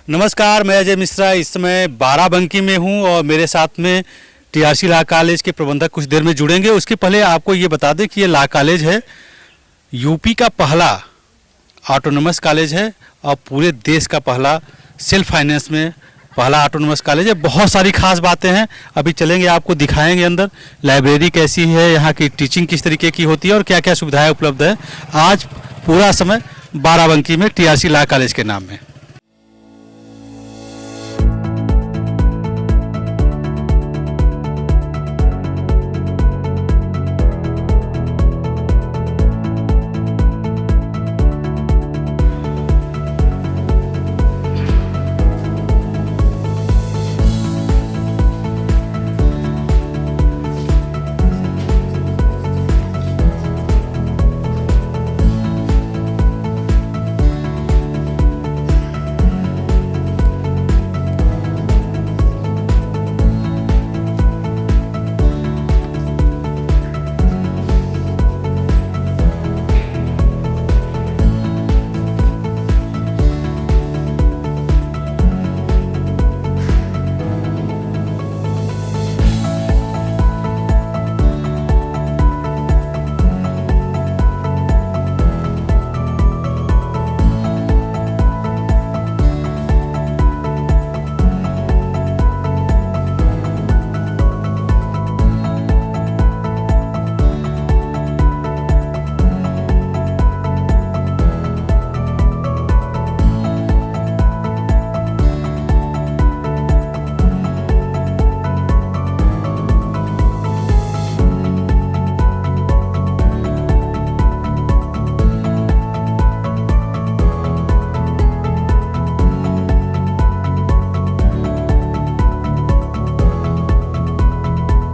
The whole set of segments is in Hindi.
नमस्कार, मैं अजय मिश्रा इस समय बाराबंकी में हूं और मेरे साथ में टीआरसी लॉ कॉलेज के प्रबंधक कुछ देर में जुड़ेंगे। उसके पहले आपको ये बता दें कि ये लॉ कॉलेज है, यूपी का पहला ऑटोनोमस कॉलेज है और पूरे देश का पहला सेल्फ फाइनेंस में पहला ऑटोनोमस कॉलेज है। बहुत सारी खास बातें हैं, अभी चलेंगे आपको दिखाएंगे अंदर। लाइब्रेरी कैसी है, यहाँ की टीचिंग किस तरीके की होती है और क्या क्या सुविधाएँ उपलब्ध है। आज पूरा समय बाराबंकी में टीआरसी लॉ कॉलेज के नाम में।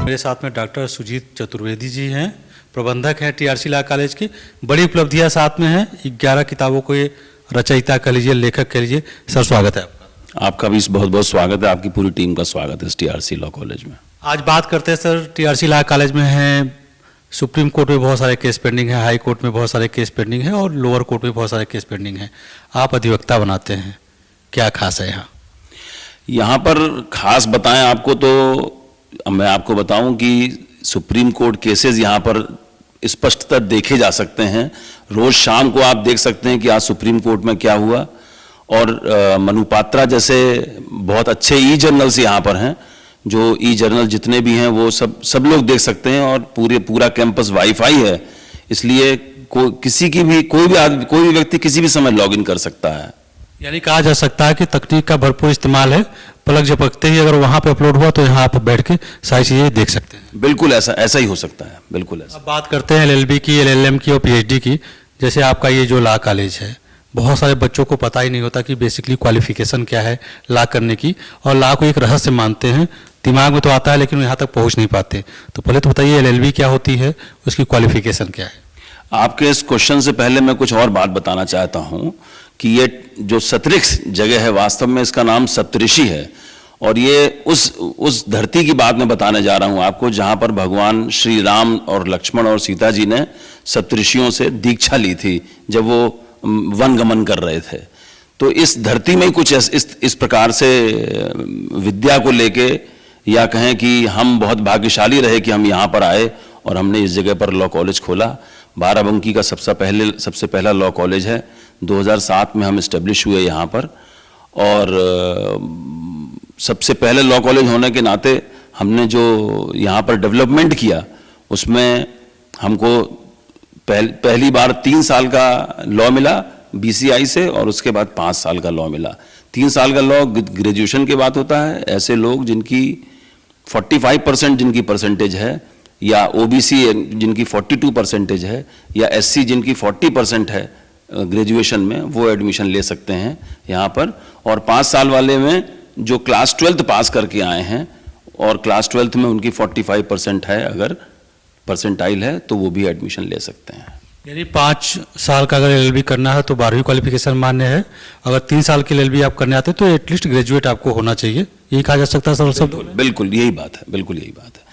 मेरे साथ में डॉक्टर सुजीत चतुर्वेदी जी हैं, प्रबंधक हैं टीआरसी लॉ कॉलेज की। बड़ी उपलब्धियां साथ में हैं, 11 किताबों को ये रचयिता कह लीजिए, लेखक कह लीजिए। सर स्वागत है आपका। आपका भी बहुत बहुत स्वागत है, आपकी पूरी टीम का स्वागत है टीआरसी लॉ कॉलेज में। आज बात करते हैं सर, टीआरसी लॉ कॉलेज में है, सुप्रीम कोर्ट में बहुत सारे केस पेंडिंग है, हाई कोर्ट में बहुत सारे केस पेंडिंग है और लोअर कोर्ट में बहुत सारे केस पेंडिंग है। आप अधिवक्ता बनाते हैं, क्या खास है यहाँ? यहाँ पर खास बताएं आपको तो मैं आपको बताऊं कि सुप्रीम कोर्ट केसेस यहाँ पर स्पष्टतः देखे जा सकते हैं। रोज शाम को आप देख सकते हैं कि आज सुप्रीम कोर्ट में क्या हुआ। और मनुपात्रा जैसे बहुत अच्छे ई जर्नल्स यहाँ पर हैं, जो ई जर्नल जितने भी हैं वो सब लोग देख सकते हैं। और पूरा कैंपस वाईफाई है, इसलिए कोई भी व्यक्ति किसी भी समय लॉगिन कर सकता है। यानी कहा जा सकता है कि तकनीक का भरपूर इस्तेमाल है, पलक झपकते ही अगर वहां पे अपलोड हुआ तो यहाँ आप बैठ के सारी चीजें देख सकते हैं। बिल्कुल ऐसा ही हो सकता है, बिल्कुल ऐसा। अब बात करते हैं एलएलबी की, एलएलएम की और पीएचडी की। जैसे आपका ये जो लॉ कॉलेज है, बहुत सारे बच्चों को पता ही नहीं होता कि बेसिकली क्वालिफिकेशन क्या है लॉ करने की, और लॉ को एक रहस्य मानते हैं। दिमाग में तो आता है लेकिन यहाँ तक पहुँच नहीं पाते। तो पहले तो बताइए एलएलबी क्या होती है, उसकी क्वालिफिकेशन क्या है? आपके इस क्वेश्चन से पहले मैं कुछ और बात बताना चाहता हूँ कि ये जो सतरिक्ष जगह है, वास्तव में इसका नाम सप्तऋषि है। और ये उस धरती की बात मैं बताने जा रहा हूँ आपको, जहाँ पर भगवान श्री राम और लक्ष्मण और सीता जी ने सप्तऋषियों से दीक्षा ली थी जब वो वन गमन कर रहे थे। तो इस धरती में कुछ इस प्रकार से विद्या को लेके, या कहें कि हम बहुत भाग्यशाली रहे कि हम यहाँ पर आए और हमने इस जगह पर लॉ कॉलेज खोला। बाराबंकी का सबसे पहला लॉ कॉलेज है। 2007 में हम इस्टेब्लिश हुए यहाँ पर। और सबसे पहले लॉ कॉलेज होने के नाते हमने जो यहाँ पर डेवलपमेंट किया, उसमें हमको पहली बार 3 साल का लॉ मिला बीसीआई से, और उसके बाद 5 साल का लॉ मिला। 3 साल का लॉ ग्रेजुएशन के बाद होता है। ऐसे लोग जिनकी 45% जिनकी परसेंटेज है, या ओबीसी जिनकी 42% है, या एससी जिनकी 40% है ग्रेजुएशन में, वो एडमिशन ले सकते हैं यहाँ पर। और 5 साल वाले में जो क्लास 12th पास करके आए हैं और क्लास 12th में उनकी 45% है, अगर परसेंटाइल है, तो वो भी एडमिशन ले सकते हैं। यानी 5 साल का अगर एलएलबी करना है तो 12वीं क्वालिफिकेशन मान्य है। अगर 3 साल की एलएलबी आप करने आते हैं तो एटलीस्ट ग्रेजुएट आपको होना चाहिए, यही कहा जा सकता है सर सब? बिल्कुल यही बात है, बिल्कुल यही बात है।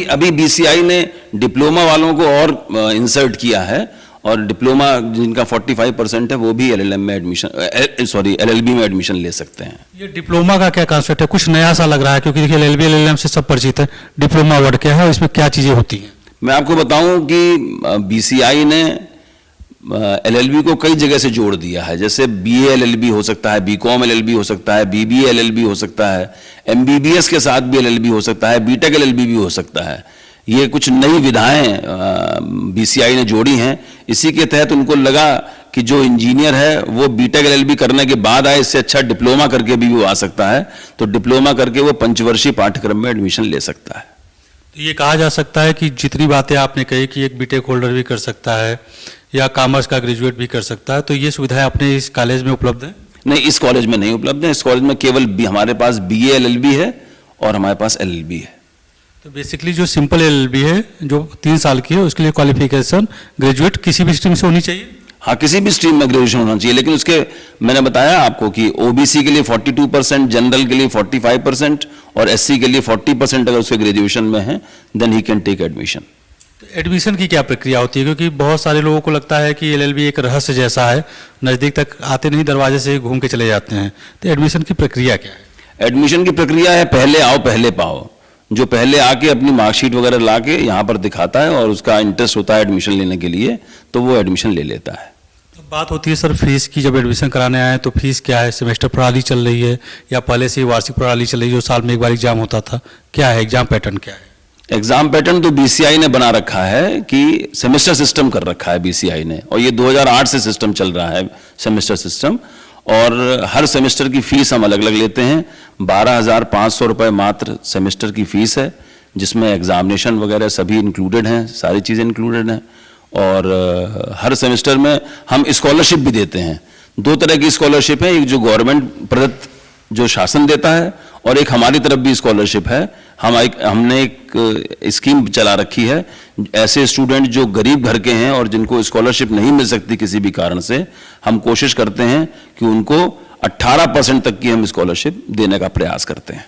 अभी बीसीआई ने डिप्लोमा वालों को और इंसर्ट किया है, और डिप्लोमा जिनका 45% है वो भी LLM में LLB में एडमिशन ले सकते हैं। ये डिप्लोमा का क्या कॉन्सेप्ट है? कुछ नया सा लग रहा है, क्योंकि देखिए LLB LLM से सब परिचित है, डिप्लोमा वर्ड क्या है और इसमें क्या चीज़ें होती हैं? मैं आपको बताऊं कि BCI ने LLB को कई जगह से जोड़ दिया है। जैसे BA LLB हो सकता है, BCom LLB हो सकता है, BBA LLB हो सकता है, MBBS के साथ भी LLB हो सकता है, BTech LLB भी हो सकता है। ये कुछ नई विधाएं BCI ने जोड़ी हैं। इसी के तहत उनको लगा कि जो इंजीनियर है वो BTech LLB करने के बाद आए, इससे अच्छा डिप्लोमा करके भी वो आ सकता है, तो डिप्लोमा करके वो पंचवर्षीय पाठ्यक्रम में एडमिशन ले सकता है। तो ये कहा जा सकता है कि जितनी बातें आपने कही कि एक BTech होल्डर भी कर सकता है या कॉमर्स का ग्रेजुएट भी कर सकता है, तो ये सुविधाएं अपने इस कॉलेज में उपलब्ध हैं? नहीं, इस कॉलेज में नहीं उपलब्ध है। इस कॉलेज में केवल हमारे पास BA LLB है और हमारे पास LLB है। तो बेसिकली जो सिंपल LLB है जो 3 साल की है, उसके लिए क्वालिफिकेशन ग्रेजुएट किसी भी स्ट्रीम से होनी चाहिए? हाँ, किसी भी स्ट्रीम में ग्रेजुएशन होना चाहिए, लेकिन उसके मैंने बताया आपको कि OBC के लिए 42%, जनरल के लिए 45% और SC के लिए 40% अगर उसके ग्रेजुएशन में है, then he can take admission. तो एडमिशन की क्या प्रक्रिया होती है? क्योंकि बहुत सारे लोगों को लगता है कि LLB एक रहस्य जैसा है, नज़दीक तक आते नहीं, दरवाजे से घूम के चले जाते हैं। तो एडमिशन की प्रक्रिया क्या है? एडमिशन की प्रक्रिया है पहले आओ पहले पाओ। जो पहले आके अपनी मार्कशीट वगैरह ला के यहाँ पर दिखाता है और उसका इंटरेस्ट होता है एडमिशन लेने के लिए, तो वो एडमिशन ले लेता है। तो बात होती है सर फीस की, जब एडमिशन कराने आए तो फीस क्या है? सेमेस्टर प्रणाली चल रही है या पहले से ही वार्षिक प्रणाली चल रही है, जो साल में एक बार एग्जाम होता था? क्या है एग्जाम पैटर्न, क्या है? एग्जाम पैटर्न तो BCI ने बना रखा है कि सेमेस्टर सिस्टम कर रखा है BCI ने, और ये 2008 से सिस्टम चल रहा है सेमेस्टर सिस्टम। और हर सेमेस्टर की फीस हम अलग अलग लेते हैं। 12,500 रुपये मात्र सेमेस्टर की फीस है, जिसमें एग्जामिनेशन वगैरह सभी इंक्लूडेड हैं, सारी चीज़ें इंक्लूडेड हैं। और हर सेमेस्टर में हम स्कॉलरशिप भी देते हैं। 2 तरह की स्कॉलरशिप है, एक जो गवर्नमेंट प्रदत्त जो शासन देता है, और एक हमारी तरफ भी स्कॉलरशिप है। हमने एक स्कीम चला रखी है, ऐसे स्टूडेंट जो गरीब घर के हैं और जिनको स्कॉलरशिप नहीं मिल सकती किसी भी कारण से, हम कोशिश करते हैं कि उनको 18% तक की हम स्कॉलरशिप देने का प्रयास करते हैं।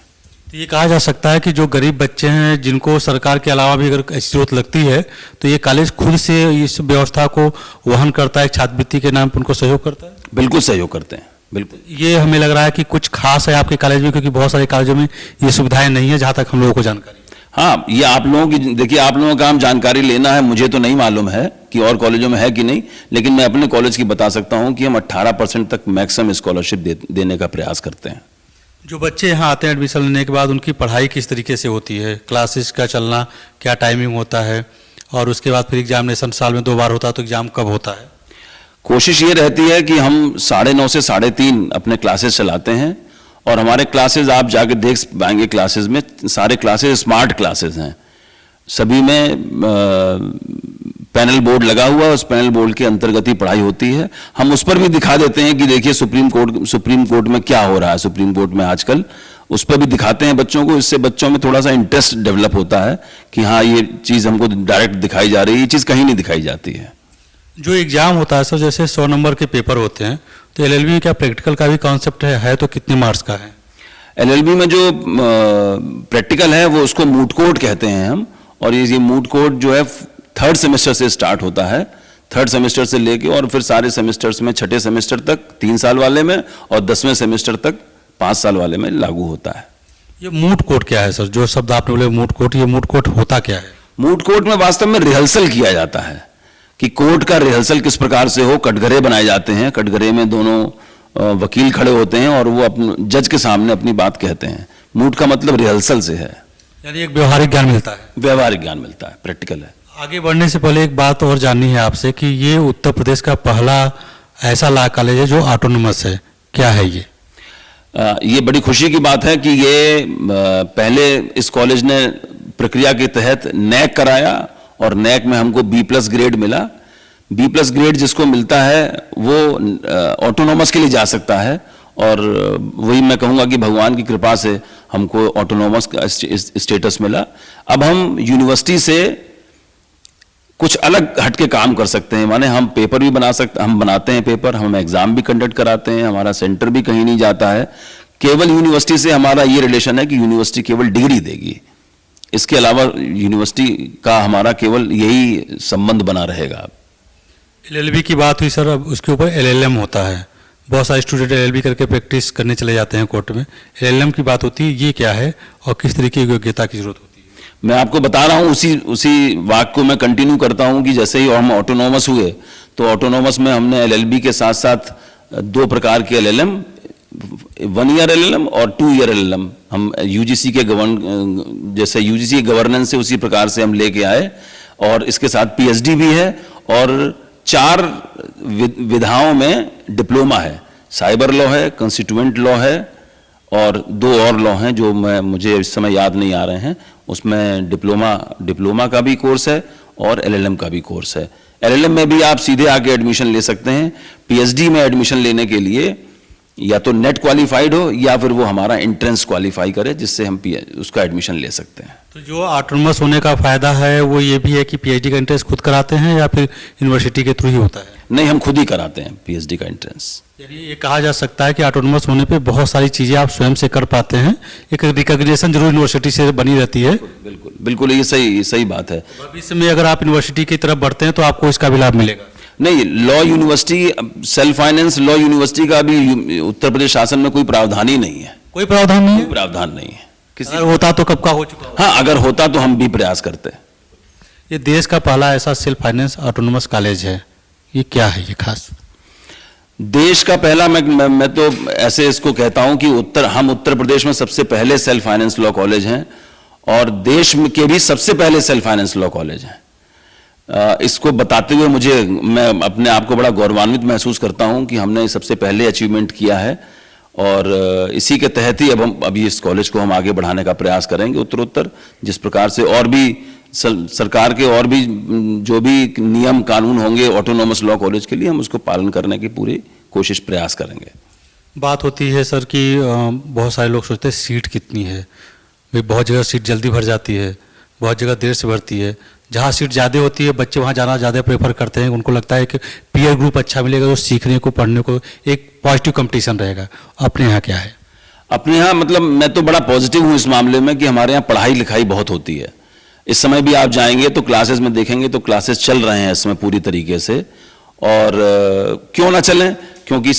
तो ये कहा जा सकता है कि जो गरीब बच्चे हैं जिनको सरकार के अलावा भी अगर ऐसी जरूरत लगती है, तो ये कॉलेज खुद से इस व्यवस्था को वहन करता है, छात्रवृत्ति के नाम पर उनको सहयोग करता है? बिल्कुल सहयोग करते हैं, बिल्कुल। ये हमें लग रहा है कि कुछ खास है आपके कॉलेज में, क्योंकि बहुत सारे कॉलेजों में ये सुविधाएं नहीं है, जहाँ तक हम लोगों को जानकारी। हाँ, ये आप लोगों की, देखिए आप लोगों का काम जानकारी लेना है, मुझे तो नहीं मालूम है कि और कॉलेजों में है कि नहीं, लेकिन मैं अपने कॉलेज की बता सकता हूँ कि हम 18% तक मैक्सिमम स्कॉलरशिप देने का प्रयास करते हैं। जो बच्चे यहाँ आते हैं एडमिशन लेने के बाद, उनकी पढ़ाई किस तरीके से होती है? क्लासेस का चलना, क्या टाइमिंग होता है? और उसके बाद फिर एग्जामिनेशन साल में 2 बार होता है, तो एग्जाम कब होता है? कोशिश ये रहती है कि हम 9:30 से 3:30 अपने क्लासेस चलाते हैं, और हमारे क्लासेस आप जाके देख पाएंगे, क्लासेस में सारे क्लासेस स्मार्ट क्लासेस हैं। सभी में पैनल बोर्ड लगा हुआ है, उस पैनल बोर्ड के अंतर्गत ही पढ़ाई होती है। हम उस पर भी दिखा देते हैं कि देखिए सुप्रीम कोर्ट में क्या हो रहा है, सुप्रीम कोर्ट में आजकल, उस पर भी दिखाते हैं बच्चों को। इससे बच्चों में थोड़ा सा इंटरेस्ट डेवलप होता है कि हाँ, ये चीज़ हमको डायरेक्ट दिखाई जा रही है, ये चीज़ कहीं नहीं दिखाई जाती है। जो एग्जाम होता है सर, जैसे 100 नंबर के पेपर होते हैं, तो LLB में क्या प्रैक्टिकल का भी कॉन्सेप्ट है तो कितने मार्क्स का है? LLB में जो प्रैक्टिकल है वो उसको मूट कोर्ट कहते हैं हम, और ये मूट कोर्ट जो है 3rd सेमेस्टर से स्टार्ट होता है। 3rd सेमेस्टर से लेके और फिर सारे सेमेस्टर्स में 6ठे सेमेस्टर तक 3 साल वाले में, और 10वें सेमेस्टर तक 5 साल वाले में लागू होता है। ये मूट कोर्ट क्या है सर? जो शब्द आपने बोले मूट कोर्ट, ये मूट कोर्ट होता क्या है? मूट कोर्ट में वास्तव में रिहर्सल किया जाता है कि कोर्ट का रिहर्सल किस प्रकार से हो। कटघरे बनाए जाते हैं, कटघरे में दोनों वकील खड़े होते हैं और वो अपने जज के सामने अपनी बात कहते हैं। मूट का मतलब रिहर्सल से है, यानी एक व्यवहारिक ज्ञान मिलता है। व्यवहारिक ज्ञान मिलता है, प्रैक्टिकल है। आगे बढ़ने से पहले एक बात और जाननी है आपसे कि ये उत्तर प्रदेश का पहला ऐसा लॉ कॉलेज है जो ऑटोनोमस है, क्या है ये? ये बड़ी खुशी की बात है कि ये पहले इस कॉलेज ने प्रक्रिया के तहत NAC कराया, और NAC में हमको B+ ग्रेड मिला। B+ ग्रेड जिसको मिलता है वो ऑटोनोमस के लिए जा सकता है, और वही मैं कहूँगा कि भगवान की कृपा से हमको ऑटोनोमस का स्टेटस मिला। अब हम यूनिवर्सिटी से कुछ अलग हटके काम कर सकते हैं, माने हम पेपर भी हम बनाते हैं पेपर, हम एग्जाम भी कंडक्ट कराते हैं, हमारा सेंटर भी कहीं नहीं जाता है। केवल यूनिवर्सिटी से हमारा ये रिलेशन है कि यूनिवर्सिटी केवल डिग्री देगी, इसके अलावा यूनिवर्सिटी का हमारा केवल यही संबंध बना रहेगा। एलएलबी की बात हुई सर, अब उसके ऊपर एलएलएम होता है। बहुत सारे स्टूडेंट एलएलबी करके प्रैक्टिस करने चले जाते हैं कोर्ट में। एलएलएम की बात होती है, ये क्या है और किस तरीके की योग्यता की जरूरत होती है? मैं आपको बता रहा हूँ, उसी वाक्य को मैं कंटिन्यू करता हूँ कि जैसे ही हम ऑटोनोमस हुए तो ऑटोनोमस में हमने एलएलबी के साथ साथ 2 प्रकार के एलएलएम, 1 ईयर एलएलएम और 2 ईयर एलएलएम हम यूजीसी के जैसे यूजीसी गवर्नेंस से उसी प्रकार से हम लेके आए। और इसके साथ पीएचडी भी है और 4 विधाओं में डिप्लोमा है। साइबर लॉ है, कंस्टिट्यूएंट लॉ है और 2 और लॉ हैं जो मुझे इस समय याद नहीं आ रहे हैं। उसमें डिप्लोमा का भी कोर्स है और एलएलएम का भी कोर्स है। एलएलएम में भी आप सीधे आके एडमिशन ले सकते हैं। पीएचडी में एडमिशन लेने के लिए या तो नेट क्वालिफाइड हो या फिर वो हमारा एंट्रेंस क्वालिफाई करे, जिससे हम उसका एडमिशन ले सकते हैं। तो जो ऑटोनोमस होने का फायदा है वो ये भी है कि पीएचडी का एंट्रेंस खुद कराते हैं या फिर यूनिवर्सिटी के थ्रू ही होता है? नहीं, हम खुद ही कराते हैं पीएचडी का एंट्रेंस। यानी ये कहा जा सकता है कि ऑटोनोमस होने पे बहुत सारी चीज़ें आप स्वयं से कर पाते हैं, एक रिकॉग्निशन जरूर यूनिवर्सिटी से बनी रहती है। बिल्कुल बिल्कुल, ये सही बात है। भविष्य में अगर आप यूनिवर्सिटी की तरफ बढ़ते हैं तो आपको इसका भी लाभ मिलेगा? नहीं, law university, self finance law university का भी उत्तर प्रदेश शासन में कोई प्रावधान ही नहीं है। कोई प्रावधान नहीं है? कोई प्रावधान नहीं है। अगर होता तो कब का हो चुका होगा? हाँ, अगर होता तो हम भी प्रयास करते। ये देश का पहला ऐसा सेल्फ फाइनेंस ऑटोनोमस कॉलेज है, ये क्या है ये खास? देश का पहला, मैं तो ऐसे इसको कहता हूं कि हम उत्तर प्रदेश में सबसे पहले सेल्फ फाइनेंस लॉ कॉलेज हैं और देश में के भी सबसे पहले सेल्फ फाइनेंस लॉ कॉलेज हैं। इसको बताते हुए मैं अपने आप को बड़ा गौरवान्वित महसूस करता हूं कि हमने सबसे पहले अचीवमेंट किया है और इसी के तहत ही अभी इस कॉलेज को हम आगे बढ़ाने का प्रयास करेंगे उत्तरोत्तर। जिस प्रकार से और भी सरकार के और भी जो भी नियम कानून होंगे ऑटोनोमस लॉ कॉलेज के लिए, हम उसको पालन करने की पूरी कोशिश प्रयास करेंगे। बात होती है सर कि बहुत सारे लोग सोचते हैं सीट कितनी है, भाई बहुत जगह सीट जल्दी भर जाती है, बहुत जगह देर से भरती है। जहाँ सीट ज़्यादा होती है बच्चे वहाँ जाना ज़्यादा प्रेफर करते हैं, उनको लगता है कि पीयर ग्रुप अच्छा मिलेगा, तो सीखने को पढ़ने को एक पॉजिटिव कंपटीशन रहेगा। अपने यहाँ क्या है? अपने यहाँ मतलब मैं तो बड़ा पॉजिटिव हूँ इस मामले में कि हमारे यहाँ पढ़ाई लिखाई बहुत होती है। इस समय भी आप जाएंगे तो क्लासेस में देखेंगे तो क्लासेस चल रहे हैं इसमें पूरी तरीके से। और क्यों ना चलें, क्योंकि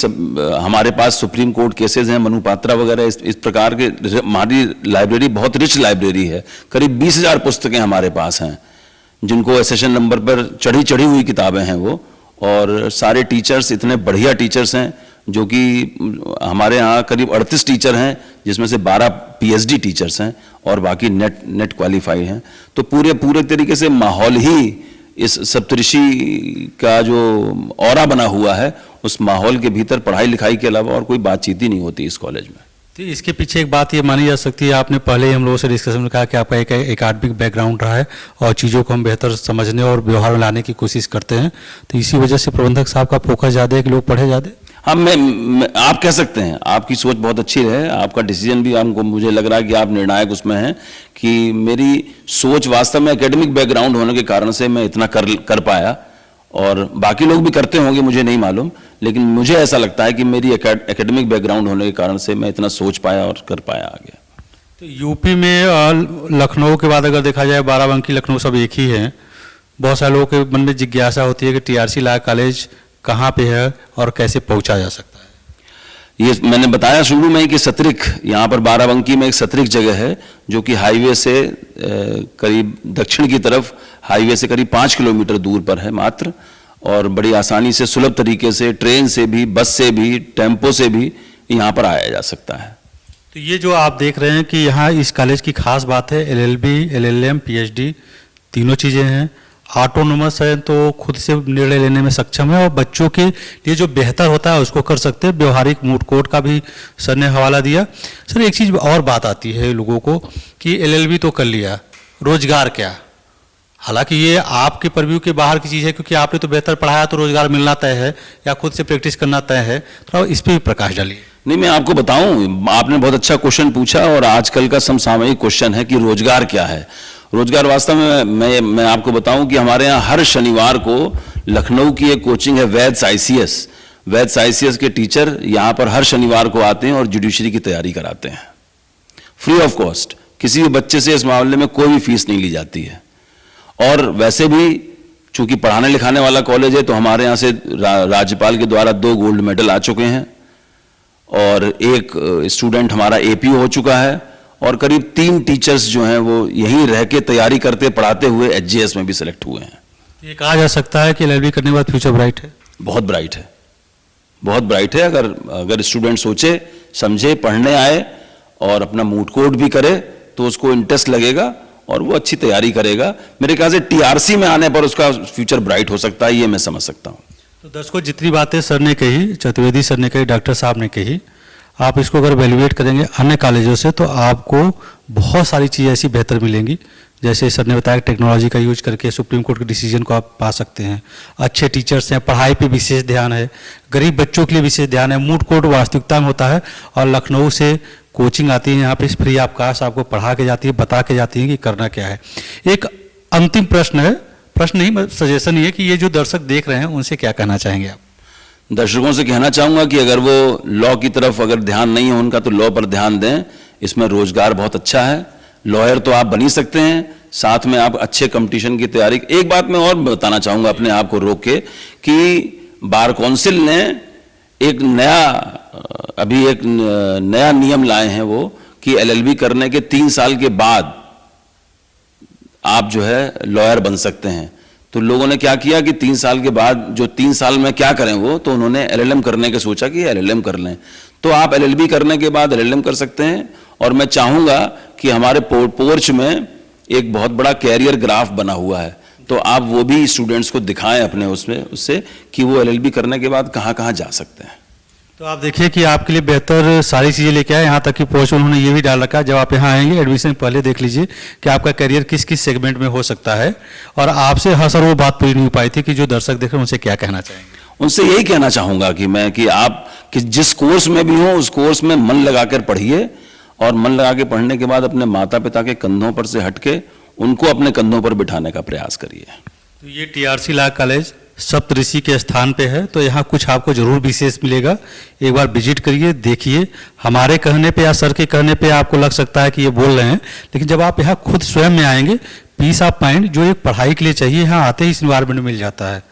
हमारे पास सुप्रीम कोर्ट केसेस हैं, मनु पात्रा वगैरह, इस प्रकार के। हमारी लाइब्रेरी बहुत रिच लाइब्रेरी है, करीब 20,000 पुस्तकें हमारे पास हैं जिनको एसेशन नंबर पर चढ़ी हुई किताबें हैं वो। और सारे टीचर्स इतने बढ़िया टीचर्स हैं जो कि हमारे यहाँ करीब 38 टीचर हैं जिसमें से 12 पीएचडी टीचर्स हैं और बाकी नेट क्वालिफाई हैं। तो पूरे तरीके से माहौल ही इस सप्तऋषि का जो ऑरा बना हुआ है, उस माहौल के भीतर पढ़ाई लिखाई के अलावा और कोई बातचीत ही नहीं होती इस कॉलेज में। तो इसके पीछे एक बात ये मानी जा सकती है, आपने पहले ही हम लोगों से डिस्कशन में कहा कि आपका एक एकेडमिक बैकग्राउंड रहा है और चीज़ों को हम बेहतर समझने और व्यवहार में लाने की कोशिश करते हैं, तो इसी वजह से प्रबंधक साहब का फोकस ज़्यादा है कि लोग पढ़े ज़्यादा। हाँ, आप कह सकते हैं, आपकी सोच बहुत अच्छी है, आपका डिसीजन भी हमको, मुझे लग रहा है कि आप निर्णायक उसमें हैं कि मेरी सोच वास्तव में एकेडमिक बैकग्राउंड होने के कारण से मैं इतना कर पाया। और बाकी लोग भी करते होंगे, मुझे नहीं मालूम, लेकिन मुझे ऐसा लगता है कि मेरी एकेडमिक बैकग्राउंड होने के कारण से मैं इतना सोच पाया और कर पाया आगे। तो यूपी में लखनऊ के बाद अगर देखा जाए, बाराबंकी लखनऊ सब एक ही है। बहुत सारे लोगों के मन में जिज्ञासा होती है कि टीआरसी लॉ कॉलेज कहाँ पे है और कैसे पहुँचा जा सकता है? ये मैंने बताया शुरू में कि सतरिक, यहाँ पर बाराबंकी में एक सतरिक जगह है जो कि हाईवे से करीब दक्षिण की तरफ, हाईवे से करीब 5 किलोमीटर दूर पर है मात्र, और बड़ी आसानी से सुलभ तरीके से ट्रेन से भी, बस से भी, टेम्पो से भी यहाँ पर आया जा सकता है। तो ये जो आप देख रहे हैं कि यहाँ इस कॉलेज की खास बात है, एलएलबी, एलएलएम, पीएचडी तीनों चीज़ें हैं। ऑटोनोमस है तो खुद से निर्णय लेने में सक्षम है और बच्चों के लिए जो बेहतर होता है उसको कर सकते हैं। व्यवहारिक मूड कोर्ट का भी सर ने हवाला दिया। सर एक चीज़ और बात आती है लोगों को कि एलएलबी तो कर लिया, रोजगार क्या? हालांकि ये आपके परव्यू के बाहर की चीज़ है, क्योंकि आपने तो बेहतर पढ़ाया तो रोजगार मिलना तय है या खुद से प्रैक्टिस करना तय है, थोड़ा इस पर भी प्रकाश डालिए। नहीं, मैं आपको बताऊं, आपने बहुत अच्छा क्वेश्चन पूछा और आजकल का समसामयिक क्वेश्चन है कि रोजगार क्या है। रोजगार वास्तव में मैं आपको बताऊं कि हमारे यहाँ हर शनिवार को लखनऊ की एक कोचिंग है वैद्स आईसीएस के टीचर यहाँ पर हर शनिवार को आते हैं और जुडिशरी की तैयारी कराते हैं फ्री ऑफ कॉस्ट। किसी भी बच्चे से इस मामले में कोई भी फीस नहीं ली जाती है। और वैसे भी चूंकि पढ़ाने लिखाने वाला कॉलेज है तो हमारे यहाँ से राज्यपाल के द्वारा 2 गोल्ड मेडल आ चुके हैं और एक स्टूडेंट हमारा एपीओ हो चुका है और करीब 3 टीचर्स जो हैं वो यहीं रह के तैयारी करते पढ़ाते हुए एचजीएस में भी सिलेक्ट हुए हैं। ये कहा जा सकता है कि एलएलबी करने के बाद फ्यूचर ब्राइट है? बहुत ब्राइट है, बहुत ब्राइट है। अगर स्टूडेंट सोचे समझे पढ़ने आए और अपना मूड कोड भी करे तो उसको इंटरेस्ट लगेगा और वो अच्छी तैयारी करेगा। मेरे ख्याल से टीआरसी में आने पर उसका फ्यूचर ब्राइट हो सकता है, ये मैं समझ सकता हूँ। तो दर्शकों, जितनी बातें सर ने कही, चतुर्वेदी सर ने कही, डॉक्टर साहब ने कही, आप इसको अगर वैल्यूएट करेंगे अन्य कॉलेजों से तो आपको बहुत सारी चीज़ें ऐसी बेहतर मिलेंगी। जैसे सर ने बताया टेक्नोलॉजी का यूज करके सुप्रीम कोर्ट के डिसीजन को आप पा सकते हैं, अच्छे टीचर्स हैं, पढ़ाई पे विशेष ध्यान है, गरीब बच्चों के लिए विशेष ध्यान है, मूड कोर्ट वास्तविकता में होता है और लखनऊ से कोचिंग आती है यहाँ पे फ्री ऑफ कास्ट, आपको पढ़ा के जाती है, बता के जाती है कि करना क्या है। एक अंतिम प्रश्न है, प्रश्न नहीं सजेशन ही है कि ये जो दर्शक देख रहे हैं उनसे क्या कहना चाहेंगे आप? दर्शकों से कहना चाहूँगा कि अगर वो लॉ की तरफ अगर ध्यान नहीं है उनका तो लॉ पर ध्यान दें, इसमें रोजगार बहुत अच्छा है, लॉयर तो आप बन ही सकते हैं, साथ में आप अच्छे कंपटीशन की तैयारी। एक बात मैं और बताना चाहूँगा अपने आप को रोक के कि बार काउंसिल ने एक नया नियम लाए हैं वो कि एलएलबी करने के 3 साल के बाद आप जो है लॉयर बन सकते हैं। तो लोगों ने क्या किया कि 3 साल के बाद जो 3 साल में क्या करें वो, तो उन्होंने एलएलएम करने के सोचा कि एलएलएम कर लें। तो आप एलएलबी करने के बाद एलएलएम कर सकते हैं और मैं चाहूँगा कि हमारे पोर्च में एक बहुत बड़ा कैरियर ग्राफ बना हुआ है, तो आप वो भी स्टूडेंट्स को दिखाएं अपने उससे कि वो एलएलबी करने के बाद कहाँ कहाँ जा सकते हैं। तो आप देखिए कि आपके लिए बेहतर सारी चीज़ें लेके आए, यहाँ तक कि पोस्ट उन्होंने ये भी डाल रखा, जब आप यहाँ आएंगे एडमिशन पहले देख लीजिए कि आपका करियर किस किस सेगमेंट में हो सकता है। और आपसे हर सर वो बात पूरी नहीं हो पाई थी कि जो दर्शक देख रहे हैं उनसे क्या कहना चाहेंगे? उनसे यही कहना चाहूँगा कि मैं कि आप कि जिस कोर्स में भी हो उस कोर्स में मन लगाकर पढ़िए और मन लगा के पढ़ने के बाद अपने माता पिता के कंधों पर से हटके उनको अपने कंधों पर बिठाने का प्रयास करिए। तो ये टीआरसी लॉ कॉलेज सप्तऋषि के स्थान पे है, तो यहाँ कुछ आपको जरूर विशेष मिलेगा। एक बार विजिट करिए, देखिए। हमारे कहने पे या सर के कहने पे आपको लग सकता है कि ये बोल रहे हैं, लेकिन जब आप यहाँ खुद स्वयं में आएंगे, पीस ऑफ माइंड जो एक पढ़ाई के लिए चाहिए यहाँ आते ही इस इन्वायरमेंट में मिल जाता है।